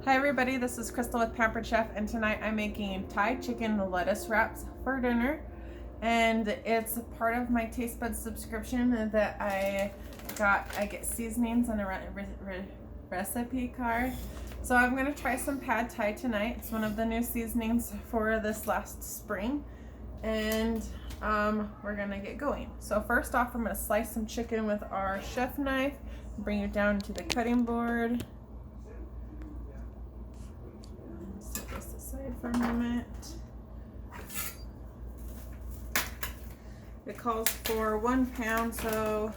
Hi everybody, this is Crystal with Pampered Chef, and tonight I'm making Thai chicken lettuce wraps for dinner. And it's part of my Taste Buds subscription that I got. I get seasonings and a recipe card. So I'm going to try some Pad Thai tonight. It's one of the new seasonings for this last spring. And we're going to get going. So first off, I'm going to slice some chicken with our chef knife, bring it down to the cutting board. Set this aside for a moment. It calls for 1 pound, so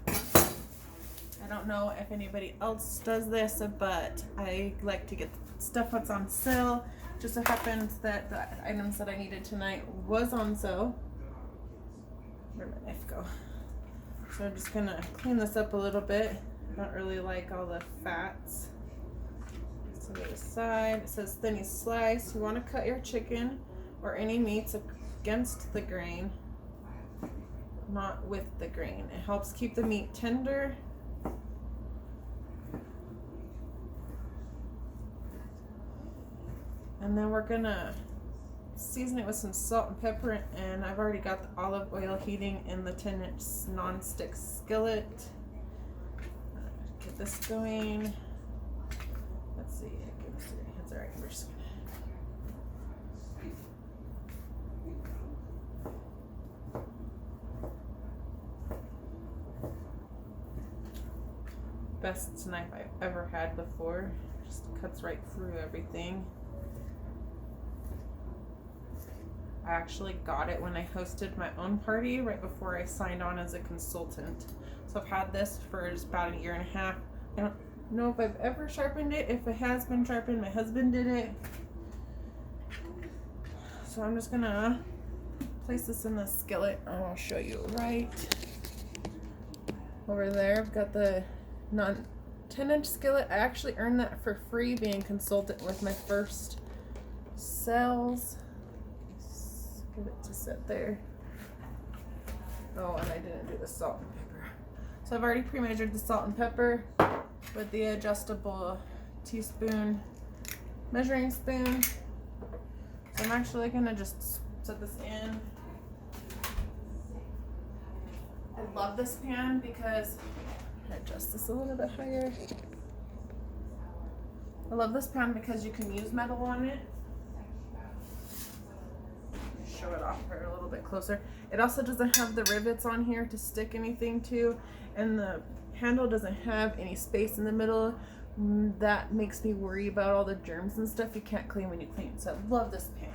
I don't know if anybody else does this, but I like to get stuff that's on sale. Just so happens that the items that I needed tonight was on sale. Where'd my knife go? So I'm just gonna clean this up a little bit. I don't really like all the fats. To the side, it says thinly slice. You want to cut your chicken or any meats against the grain, not with the grain. It helps keep the meat tender. And then we're gonna season it with some salt and pepper, and I've already got the olive oil heating in the 10-inch non-stick skillet. Get this going. Let's see. It's alright. We're just gonna. Best knife I've ever had before. Just cuts right through everything. I actually got it when I hosted my own party right before I signed on as a consultant. So I've had this for just about 1.5 years. I don't know if I've ever sharpened it. If it has been sharpened, my husband did it. So I'm just gonna place this in the skillet, and I'll show you right over there. I've got the 10-inch skillet. I actually earned that for free being consultant with my first sales. Give it to sit there. Oh, and I didn't do the salt and pepper. So I've already pre-measured the salt and pepper with the adjustable teaspoon measuring spoon. So I'm actually gonna just set this in. I love this pan because, adjust this a little bit higher. I love this pan because you can use metal on it. Show it off here a little bit closer. It also doesn't have the rivets on here to stick anything to, and the handle doesn't have any space in the middle. That makes me worry about all the germs and stuff you can't clean when you clean. So I love this pan.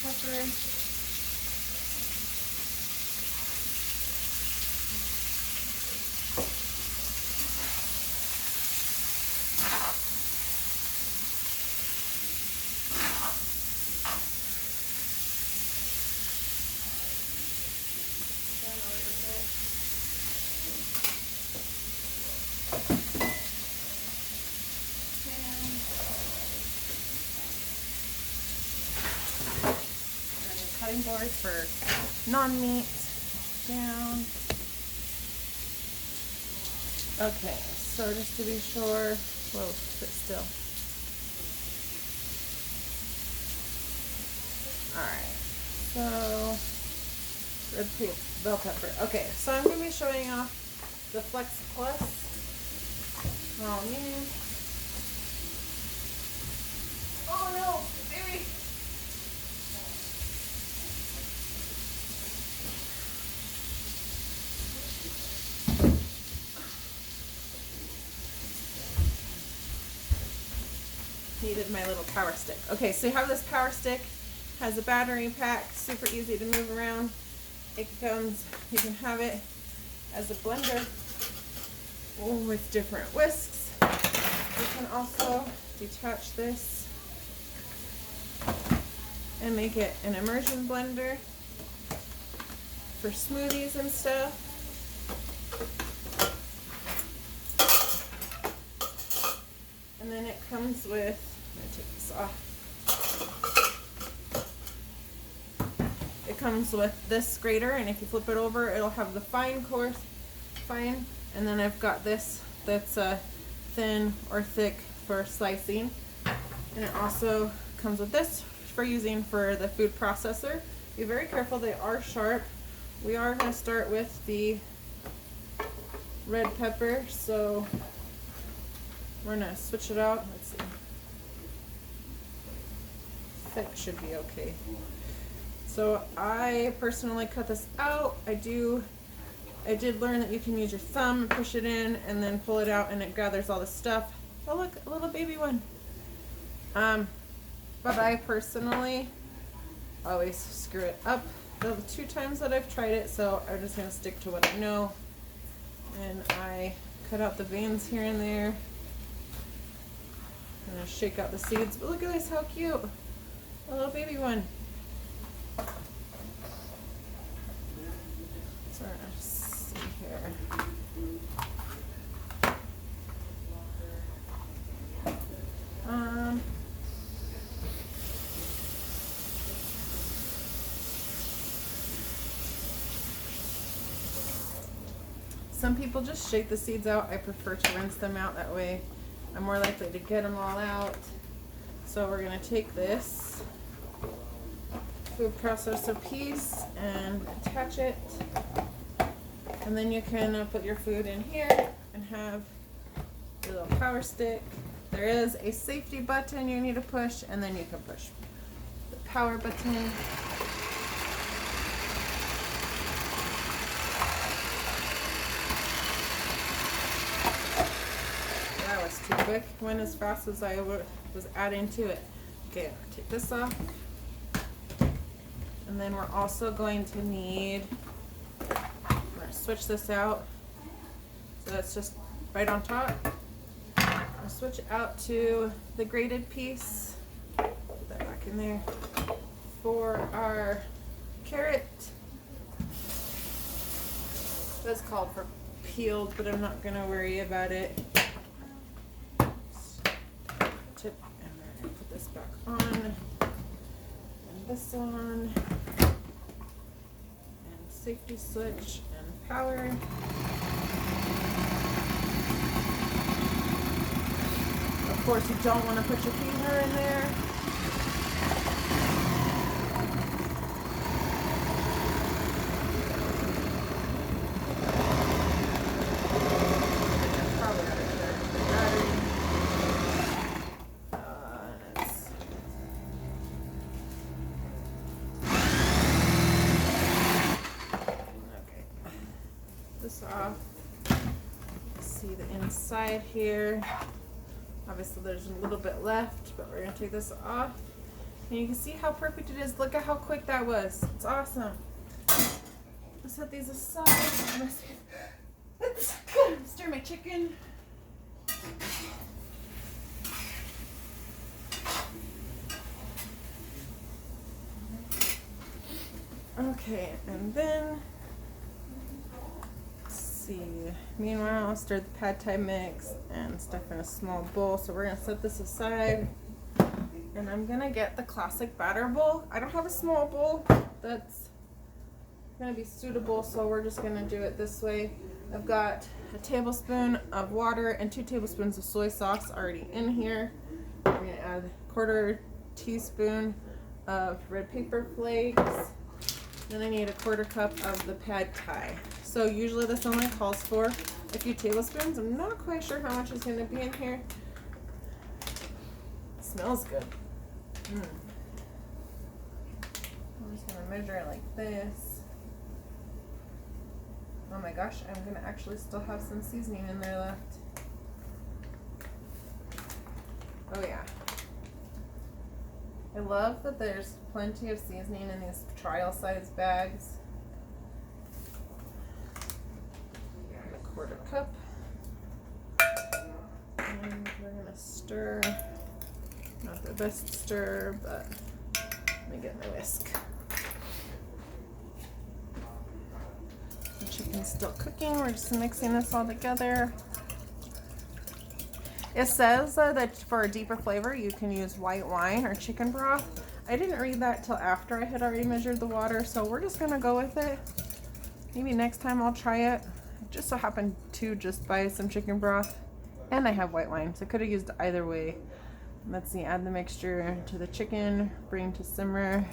Pepper. Cutting boards for non-meat down. Okay, so just to be sure, whoa, sit still. Alright, so red bell pepper. Okay, so I'm going to be showing off the Flex Plus. Oh man. Oh no, baby. Needed my little power stick. Okay, so you have this power stick, has a battery pack, super easy to move around. It comes, you can have it as a blender with different whisks. You can also detach this and make it an immersion blender for smoothies and stuff. And And then it comes with, I'm gonna take this off. It comes with this grater, and if you flip it over, it'll have the fine, and then I've got this that's thin or thick for slicing. And it also comes with this for using for the food processor. Be very careful, they are sharp. We are going to start with the red pepper, so we're going to switch it out. Let's see. Thick should be okay. So I personally cut this out. I did learn that you can use your thumb and push it in and then pull it out and it gathers all the stuff. Oh look, a little baby one. But I personally always screw it up the 2 times that I've tried it, so I'm just gonna stick to what I know. And I cut out the veins here and there. I'm gonna shake out the seeds, but look at this, how cute. A little baby one. So let's see here. Some people just shake the seeds out. I prefer to rinse them out, that way I'm more likely to get them all out. So we're going to take this food processor piece and attach it, and then you can put your food in here and have your little power stick. There is a safety button you need to push, and then you can push the power button. That was too quick. Went as fast as I was adding to it. Okay, take this off. And then we're also going to need, we're going to switch this out. So that's just right on top. I'll switch it out to the grated piece. Put that back in there. For our carrot, that's called for peeled, but I'm not going to worry about it. Tip, and we're going to put this back on. And this on. And safety switch and power. Of course, you don't want to put your peeler in there. Probably out of there. Battery. Okay. This off. See the inside here. Obviously there's a little bit left, but we're going to take this off. And you can see how perfect it is. Look at how quick that was. It's awesome. Let's set these aside. Let's stir my chicken. Okay, and then meanwhile, I'll stir the pad thai mix and stuff in a small bowl. So we're gonna set this aside, and I'm gonna get the classic batter bowl. I don't have a small bowl that's gonna be suitable, so we're just gonna do it this way. I've got a tablespoon of water and 2 tablespoons of soy sauce already in here. I'm gonna add a 1/4 teaspoon of red pepper flakes. Then I need a 1/4 cup of the pad thai. So usually this only calls for a few tablespoons. I'm not quite sure how much is going to be in here. It smells good. I'm just going to measure it like this. Oh my gosh, I'm going to actually still have some seasoning in there left. Oh yeah. I love that there's plenty of seasoning in these trial size bags. 1/4 cup. And we're gonna stir. Not the best stir, but let me get my whisk. The chicken's still cooking. We're just mixing this all together. It says that for a deeper flavor, you can use white wine or chicken broth. I didn't read that till after I had already measured the water, so we're just gonna go with it. Maybe next time I'll try it. It just so happened to just buy some chicken broth, and I have white wine, so I could have used either way. Let's see, add the mixture to the chicken, bring to simmer,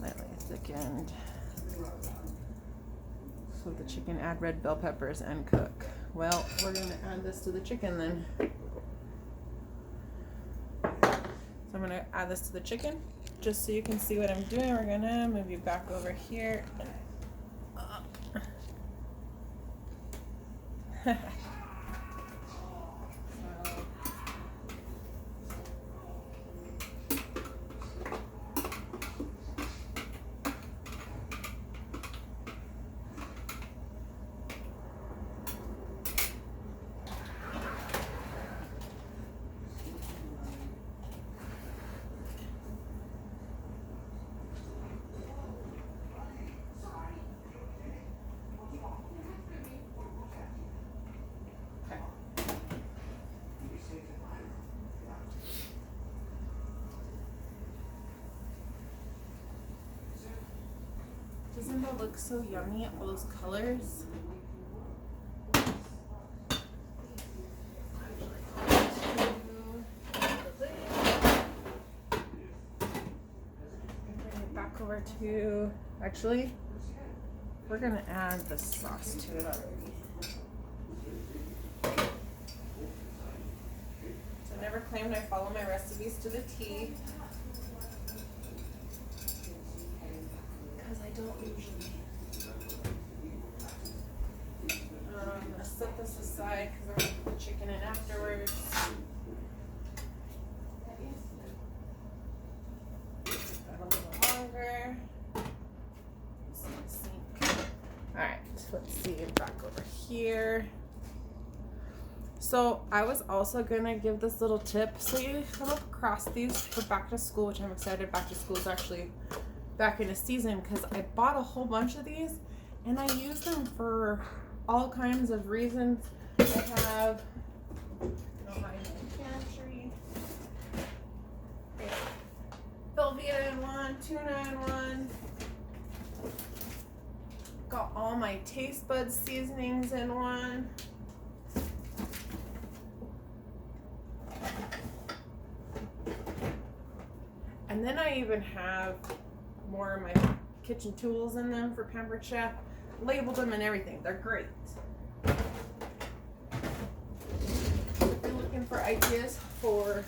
lightly thickened. So the chicken, add red bell peppers and cook. Well, we're gonna add this to the chicken then. So I'm gonna add this to the chicken, just so you can see what I'm doing. We're gonna move you back over here. Doesn't that look so yummy, all those colors? Bring it back over to, actually, we're gonna add the sauce to it already. So I never claimed I follow my recipes to the T. I don't usually. I'm gonna set this aside because I'm gonna put the chicken in afterwards. A little longer. Alright, let's see, back over here. So I was also gonna give this little tip. So you come across these for back to school, which I'm excited. Back to school is actually back in a season because I bought a whole bunch of these and I use them for all kinds of reasons. I have my pantry, Velveeta in one, tuna in one, got all my taste buds seasonings in one. And then I even have more of my kitchen tools in them for Pampered Chef. Labeled them and everything. They're great. If you're looking for ideas for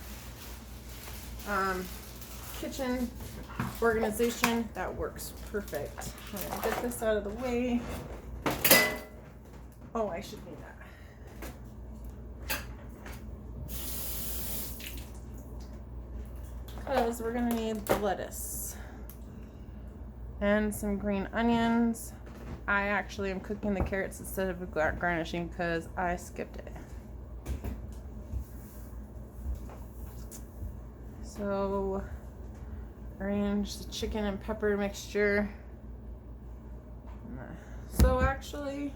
kitchen organization, that works perfect. I'm gonna get this out of the way. Oh, I should need that. Because we're gonna need the lettuce and some green onions. I actually am cooking the carrots instead of garnishing because I skipped it. So arrange the chicken and pepper mixture. So actually,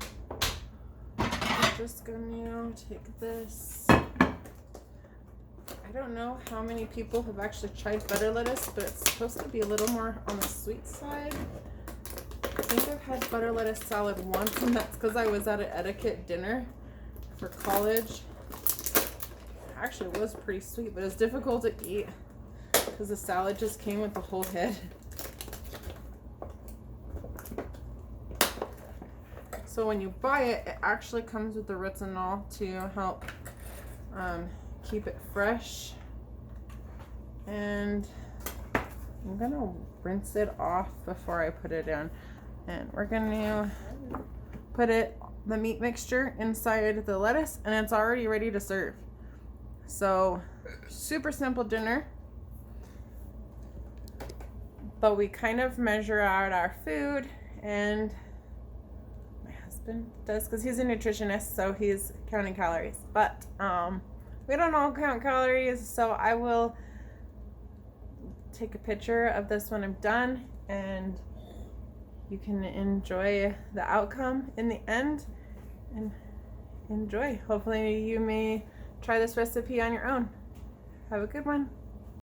I'm just gonna take this. I don't know how many people have actually tried butter lettuce, but it's supposed to be a little more on the sweet side. I think I've had butter lettuce salad once, and that's because I was at an etiquette dinner for college. Actually, it was pretty sweet, but it's difficult to eat because the salad just came with the whole head. So when you buy it, it actually comes with the retinol to help keep it fresh. And I'm gonna rinse it off before I put it in. And we're gonna put the meat mixture inside the lettuce, and it's already ready to serve. So super simple dinner, but we kind of measure out our food, and my husband does because he's a nutritionist, so he's counting calories, but we don't all count calories. So I will take a picture of this when I'm done, and you can enjoy the outcome in the end and enjoy. Hopefully you may try this recipe on your own. Have a good one.